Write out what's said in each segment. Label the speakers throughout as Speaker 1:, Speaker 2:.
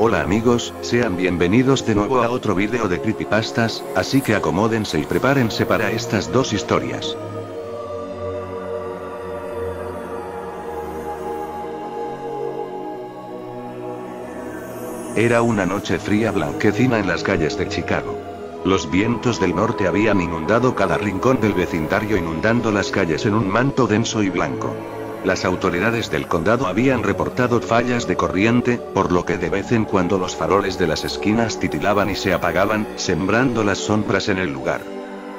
Speaker 1: Hola amigos, sean bienvenidos de nuevo a otro vídeo de creepypastas, así que acomódense y prepárense para estas dos historias. Era una noche fría blanquecina en las calles de Chicago. Los vientos del norte habían inundado cada rincón del vecindario, inundando las calles en un manto denso y blanco. Las autoridades del condado habían reportado fallas de corriente, por lo que de vez en cuando los faroles de las esquinas titilaban y se apagaban, sembrando las sombras en el lugar.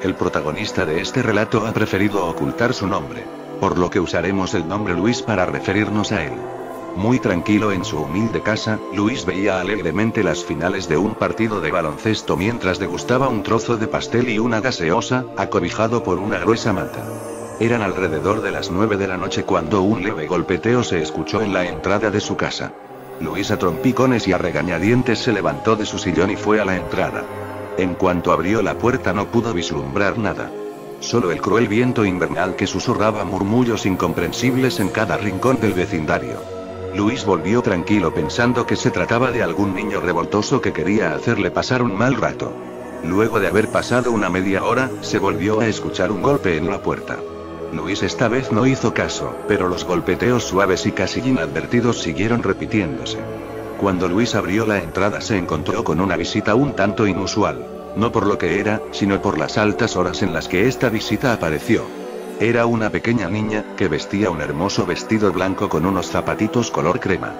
Speaker 1: El protagonista de este relato ha preferido ocultar su nombre, por lo que usaremos el nombre Luis para referirnos a él. Muy tranquilo en su humilde casa, Luis veía alegremente las finales de un partido de baloncesto mientras degustaba un trozo de pastel y una gaseosa, acobijado por una gruesa manta. Eran alrededor de las 9 de la noche cuando un leve golpeteo se escuchó en la entrada de su casa. Luis a trompicones y a regañadientes se levantó de su sillón y fue a la entrada. En cuanto abrió la puerta no pudo vislumbrar nada. Solo el cruel viento invernal que susurraba murmullos incomprensibles en cada rincón del vecindario. Luis volvió tranquilo pensando que se trataba de algún niño revoltoso que quería hacerle pasar un mal rato. Luego de haber pasado una media hora, se volvió a escuchar un golpe en la puerta. Luis esta vez no hizo caso, pero los golpeteos suaves y casi inadvertidos siguieron repitiéndose. Cuando Luis abrió la entrada se encontró con una visita un tanto inusual, no por lo que era, sino por las altas horas en las que esta visita apareció. Era una pequeña niña, que vestía un hermoso vestido blanco con unos zapatitos color crema.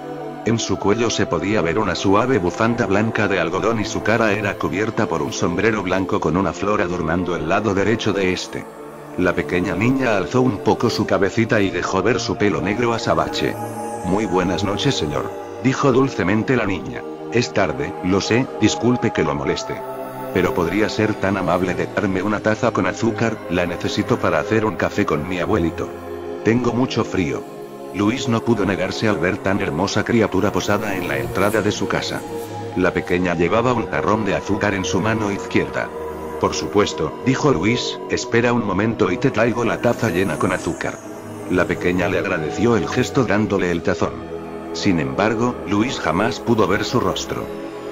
Speaker 1: En su cuello se podía ver una suave bufanda blanca de algodón y su cara era cubierta por un sombrero blanco con una flor adornando el lado derecho de este. La pequeña niña alzó un poco su cabecita y dejó ver su pelo negro azabache. Muy buenas noches, señor, dijo dulcemente la niña. Es tarde, lo sé, disculpe que lo moleste. Pero podría ser tan amable de darme una taza con azúcar, la necesito para hacer un café con mi abuelito. Tengo mucho frío. Luis no pudo negarse al ver tan hermosa criatura posada en la entrada de su casa. La pequeña llevaba un jarrón de azúcar en su mano izquierda. Por supuesto, dijo Luis, espera un momento y te traigo la taza llena con azúcar. La pequeña le agradeció el gesto dándole el tazón. Sin embargo, Luis jamás pudo ver su rostro.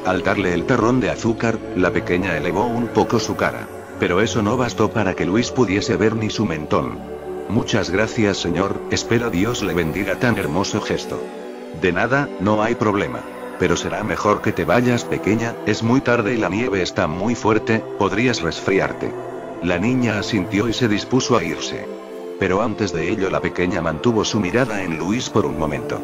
Speaker 1: Al darle el jarrón de azúcar, la pequeña elevó un poco su cara. Pero eso no bastó para que Luis pudiese ver ni su mentón. Muchas gracias, señor, espero Dios le bendiga tan hermoso gesto. De nada, no hay problema. Pero será mejor que te vayas, pequeña, es muy tarde y la nieve está muy fuerte, podrías resfriarte. La niña asintió y se dispuso a irse. Pero antes de ello la pequeña mantuvo su mirada en Luis por un momento.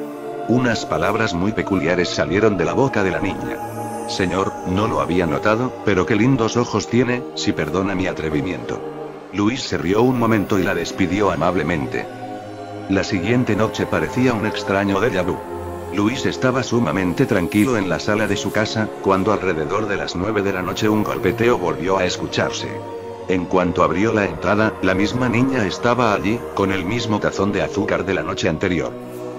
Speaker 1: Unas palabras muy peculiares salieron de la boca de la niña. Señor, no lo había notado, pero qué lindos ojos tiene, si perdona mi atrevimiento. Luis se rió un momento y la despidió amablemente. La siguiente noche parecía un extraño déjà vu. Luis estaba sumamente tranquilo en la sala de su casa, cuando alrededor de las 9 de la noche un golpeteo volvió a escucharse. En cuanto abrió la entrada, la misma niña estaba allí, con el mismo tazón de azúcar de la noche anterior.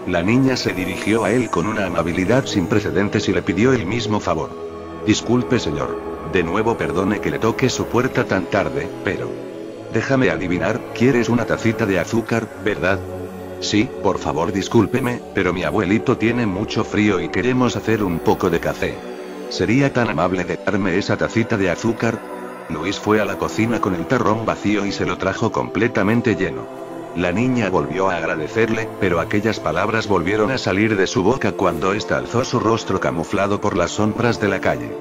Speaker 1: La niña se dirigió a él con una amabilidad sin precedentes y le pidió el mismo favor. Disculpe, señor. De nuevo perdone que le toque su puerta tan tarde, pero... Déjame adivinar, ¿quieres una tacita de azúcar, verdad? Sí, por favor discúlpeme, pero mi abuelito tiene mucho frío y queremos hacer un poco de café. ¿Sería tan amable de darme esa tacita de azúcar? Luis fue a la cocina con el jarrón vacío y se lo trajo completamente lleno. La niña volvió a agradecerle, pero aquellas palabras volvieron a salir de su boca cuando ésta alzó su rostro camuflado por las sombras de la calle.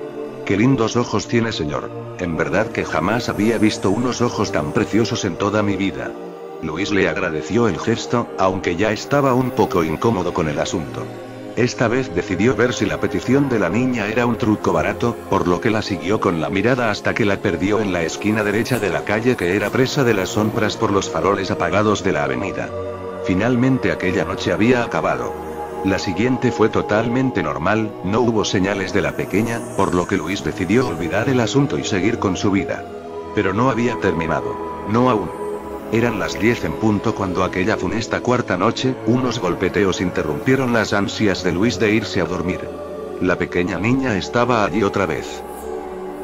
Speaker 1: Qué lindos ojos tiene, señor. En verdad que jamás había visto unos ojos tan preciosos en toda mi vida. Luis le agradeció el gesto, aunque ya estaba un poco incómodo con el asunto. Esta vez decidió ver si la petición de la niña era un truco barato, por lo que la siguió con la mirada hasta que la perdió en la esquina derecha de la calle que era presa de las sombras por los faroles apagados de la avenida. Finalmente aquella noche había acabado. La siguiente fue totalmente normal, no hubo señales de la pequeña, por lo que Luis decidió olvidar el asunto y seguir con su vida. Pero no había terminado. No aún. Eran las 10 en punto cuando aquella funesta cuarta noche, unos golpeteos interrumpieron las ansias de Luis de irse a dormir. La pequeña niña estaba allí otra vez.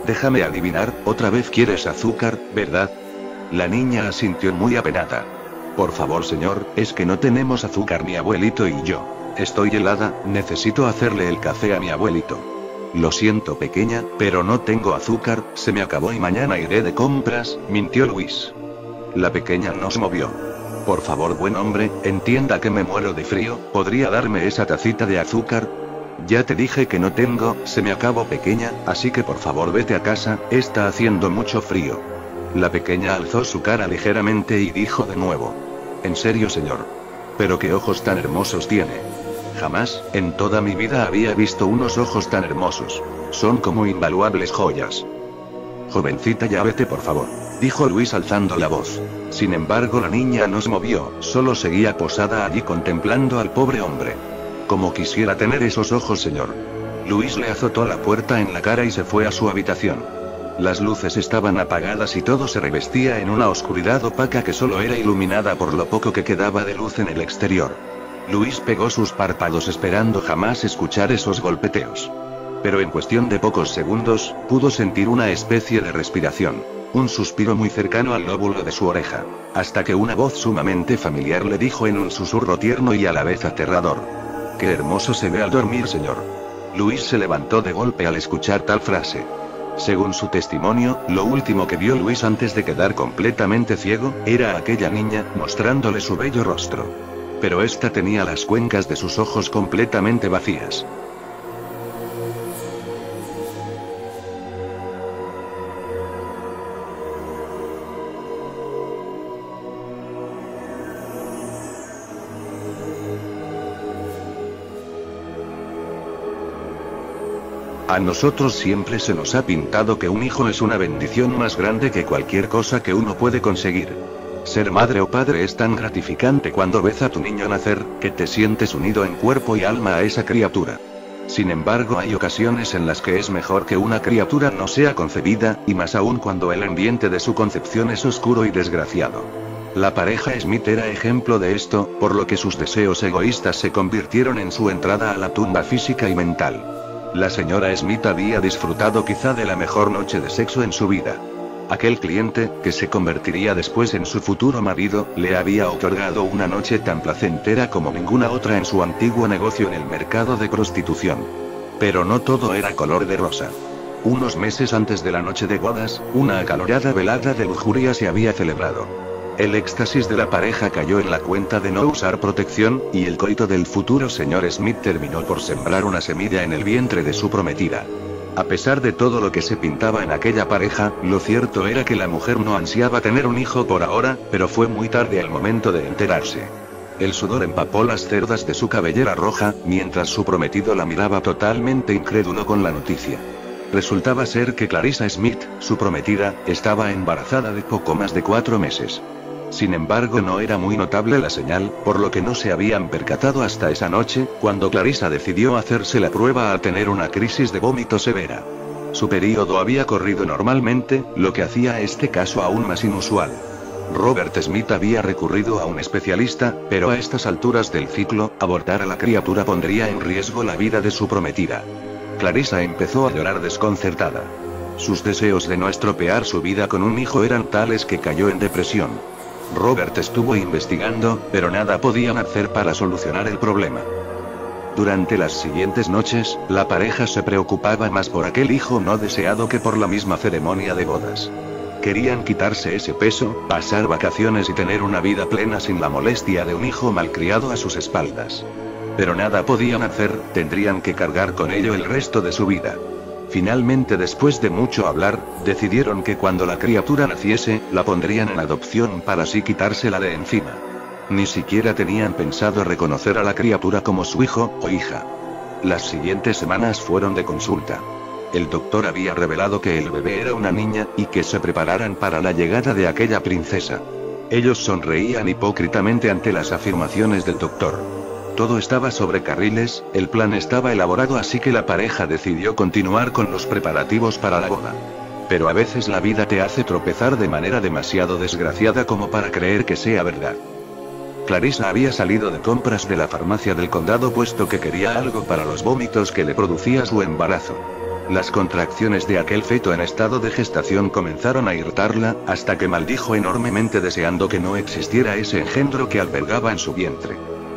Speaker 1: Déjame adivinar, otra vez quieres azúcar, ¿verdad? La niña asintió muy apenada. Por favor, señor, es que no tenemos azúcar mi abuelito y yo. Estoy helada, necesito hacerle el café a mi abuelito. Lo siento pequeña, pero no tengo azúcar, se me acabó y mañana iré de compras, mintió Luis. La pequeña no se movió. Por favor, buen hombre, entienda que me muero de frío, ¿podría darme esa tacita de azúcar? Ya te dije que no tengo, se me acabó pequeña, así que por favor vete a casa, está haciendo mucho frío. La pequeña alzó su cara ligeramente y dijo de nuevo. En serio, señor. Pero qué ojos tan hermosos tiene. Jamás, en toda mi vida había visto unos ojos tan hermosos. Son como invaluables joyas. Jovencita, ya vete por favor, dijo Luis alzando la voz. Sin embargo, la niña no se movió, solo seguía posada allí contemplando al pobre hombre. Como quisiera tener esos ojos, señor. Luis le azotó la puerta en la cara y se fue a su habitación. Las luces estaban apagadas y todo se revestía en una oscuridad opaca que solo era iluminada por lo poco que quedaba de luz en el exterior. Luis pegó sus párpados esperando jamás escuchar esos golpeteos. Pero en cuestión de pocos segundos, pudo sentir una especie de respiración. Un suspiro muy cercano al lóbulo de su oreja. Hasta que una voz sumamente familiar le dijo en un susurro tierno y a la vez aterrador. Qué hermoso se ve al dormir, señor. Luis se levantó de golpe al escuchar tal frase. Según su testimonio, lo último que vio Luis antes de quedar completamente ciego, era a aquella niña, mostrándole su bello rostro. Pero ésta tenía las cuencas de sus ojos completamente vacías. A nosotros siempre se nos ha pintado que un hijo es una bendición más grande que cualquier cosa que uno puede conseguir. Ser madre o padre es tan gratificante cuando ves a tu niño nacer, que te sientes unido en cuerpo y alma a esa criatura. Sin embargo, hay ocasiones en las que es mejor que una criatura no sea concebida, y más aún cuando el ambiente de su concepción es oscuro y desgraciado. La pareja Smith era ejemplo de esto, por lo que sus deseos egoístas se convirtieron en su entrada a la tumba física y mental. La señora Smith había disfrutado quizá de la mejor noche de sexo en su vida. Aquel cliente, que se convertiría después en su futuro marido, le había otorgado una noche tan placentera como ninguna otra en su antiguo negocio en el mercado de prostitución. Pero no todo era color de rosa. Unos meses antes de la noche de bodas, una acalorada velada de lujuria se había celebrado. El éxtasis de la pareja cayó en la cuenta de no usar protección, y el coito del futuro señor Smith terminó por sembrar una semilla en el vientre de su prometida. A pesar de todo lo que se pintaba en aquella pareja, lo cierto era que la mujer no ansiaba tener un hijo por ahora, pero fue muy tarde al momento de enterarse. El sudor empapó las cerdas de su cabellera roja, mientras su prometido la miraba totalmente incrédulo con la noticia. Resultaba ser que Clarissa Smith, su prometida, estaba embarazada de poco más de 4 meses. Sin embargo, no era muy notable la señal, por lo que no se habían percatado hasta esa noche, cuando Clarissa decidió hacerse la prueba al tener una crisis de vómito severa. Su período había corrido normalmente, lo que hacía este caso aún más inusual. Robert Smith había recurrido a un especialista, pero a estas alturas del ciclo, abortar a la criatura pondría en riesgo la vida de su prometida. Clarissa empezó a llorar desconcertada. Sus deseos de no estropear su vida con un hijo eran tales que cayó en depresión. Robert estuvo investigando, pero nada podían hacer para solucionar el problema. Durante las siguientes noches, la pareja se preocupaba más por aquel hijo no deseado que por la misma ceremonia de bodas. Querían quitarse ese peso, pasar vacaciones y tener una vida plena sin la molestia de un hijo malcriado a sus espaldas. Pero nada podían hacer, tendrían que cargar con ello el resto de su vida. Finalmente, después de mucho hablar, decidieron que cuando la criatura naciese, la pondrían en adopción para así quitársela de encima. Ni siquiera tenían pensado reconocer a la criatura como su hijo o hija. Las siguientes semanas fueron de consulta. El doctor había revelado que el bebé era una niña, y que se prepararan para la llegada de aquella princesa. Ellos sonreían hipócritamente ante las afirmaciones del doctor. Todo estaba sobre carriles, el plan estaba elaborado, así que la pareja decidió continuar con los preparativos para la boda. Pero a veces la vida te hace tropezar de manera demasiado desgraciada como para creer que sea verdad. Clarissa había salido de compras de la farmacia del condado puesto que quería algo para los vómitos que le producía su embarazo. Las contracciones de aquel feto en estado de gestación comenzaron a irritarla, hasta que maldijo enormemente deseando que no existiera ese engendro que albergaba en su vientre.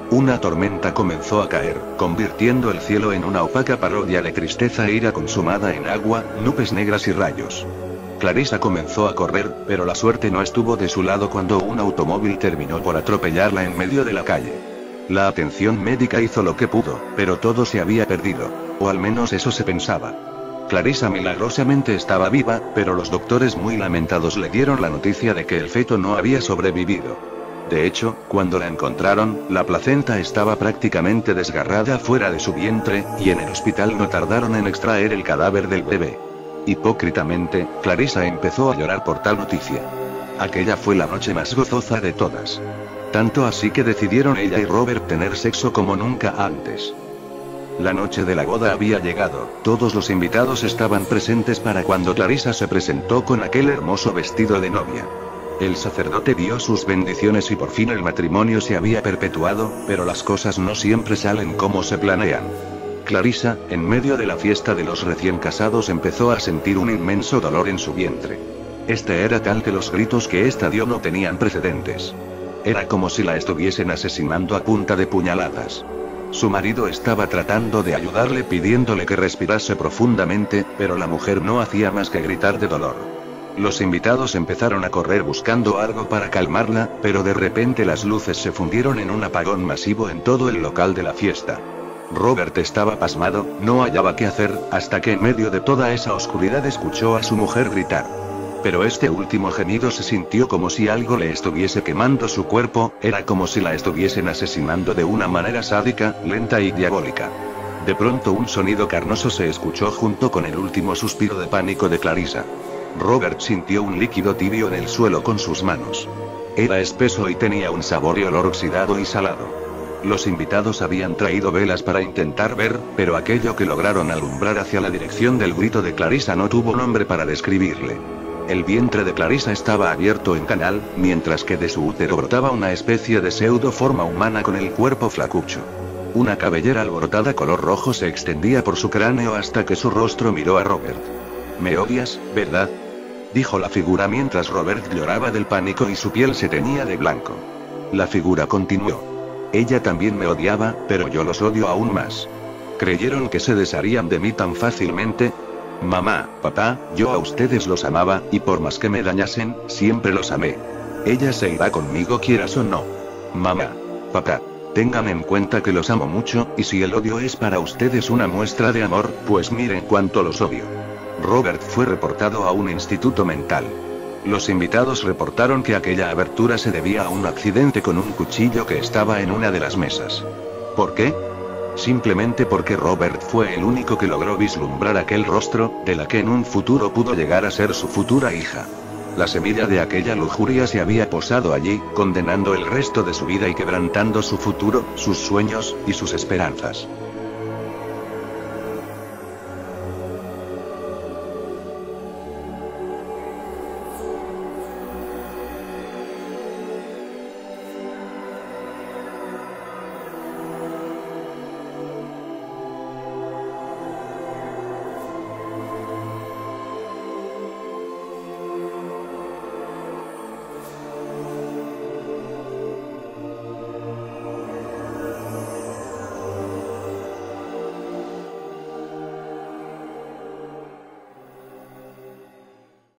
Speaker 1: Una tormenta comenzó a caer, convirtiendo el cielo en una opaca parodia de tristeza e ira consumada en agua, nubes negras y rayos. Clarissa comenzó a correr, pero la suerte no estuvo de su lado cuando un automóvil terminó por atropellarla en medio de la calle. La atención médica hizo lo que pudo, pero todo se había perdido. O al menos eso se pensaba. Clarissa milagrosamente estaba viva, pero los doctores muy lamentados le dieron la noticia de que el feto no había sobrevivido. De hecho, cuando la encontraron, la placenta estaba prácticamente desgarrada fuera de su vientre, y en el hospital no tardaron en extraer el cadáver del bebé. Hipócritamente, Clarissa empezó a llorar por tal noticia. Aquella fue la noche más gozosa de todas. Tanto así que decidieron ella y Robert tener sexo como nunca antes. La noche de la boda había llegado, todos los invitados estaban presentes para cuando Clarissa se presentó con aquel hermoso vestido de novia. El sacerdote dio sus bendiciones y por fin el matrimonio se había perpetuado, pero las cosas no siempre salen como se planean. Clarissa, en medio de la fiesta de los recién casados, empezó a sentir un inmenso dolor en su vientre. Este era tal que los gritos que ésta dio no tenían precedentes. Era como si la estuviesen asesinando a punta de puñaladas. Su marido estaba tratando de ayudarle pidiéndole que respirase profundamente, pero la mujer no hacía más que gritar de dolor. Los invitados empezaron a correr buscando algo para calmarla, pero de repente las luces se fundieron en un apagón masivo en todo el local de la fiesta. Robert estaba pasmado, no hallaba qué hacer, hasta que en medio de toda esa oscuridad escuchó a su mujer gritar. Pero este último gemido se sintió como si algo le estuviese quemando su cuerpo, era como si la estuviesen asesinando de una manera sádica, lenta y diabólica. De pronto un sonido carnoso se escuchó junto con el último suspiro de pánico de Clarissa. Robert sintió un líquido tibio en el suelo con sus manos. Era espeso y tenía un sabor y olor oxidado y salado. Los invitados habían traído velas para intentar ver, pero aquello que lograron alumbrar hacia la dirección del grito de Clarissa no tuvo nombre para describirle. El vientre de Clarissa estaba abierto en canal, mientras que de su útero brotaba una especie de pseudo forma humana con el cuerpo flacucho. Una cabellera alborotada color rojo se extendía por su cráneo hasta que su rostro miró a Robert. «¿Me odias, verdad?», dijo la figura mientras Robert lloraba del pánico y su piel se teñía de blanco. La figura continuó. «Ella también me odiaba, pero yo los odio aún más. ¿Creyeron que se desharían de mí tan fácilmente? Mamá, papá, yo a ustedes los amaba, y por más que me dañasen, siempre los amé. Ella se irá conmigo quieras o no. Mamá, papá, tengan en cuenta que los amo mucho, y si el odio es para ustedes una muestra de amor, pues miren cuánto los odio». Robert fue reportado a un instituto mental. Los invitados reportaron que aquella abertura se debía a un accidente con un cuchillo que estaba en una de las mesas. ¿Por qué? Simplemente porque Robert fue el único que logró vislumbrar aquel rostro, de la que en un futuro pudo llegar a ser su futura hija. La semilla de aquella lujuria se había posado allí, condenando el resto de su vida y quebrantando su futuro, sus sueños, y sus esperanzas.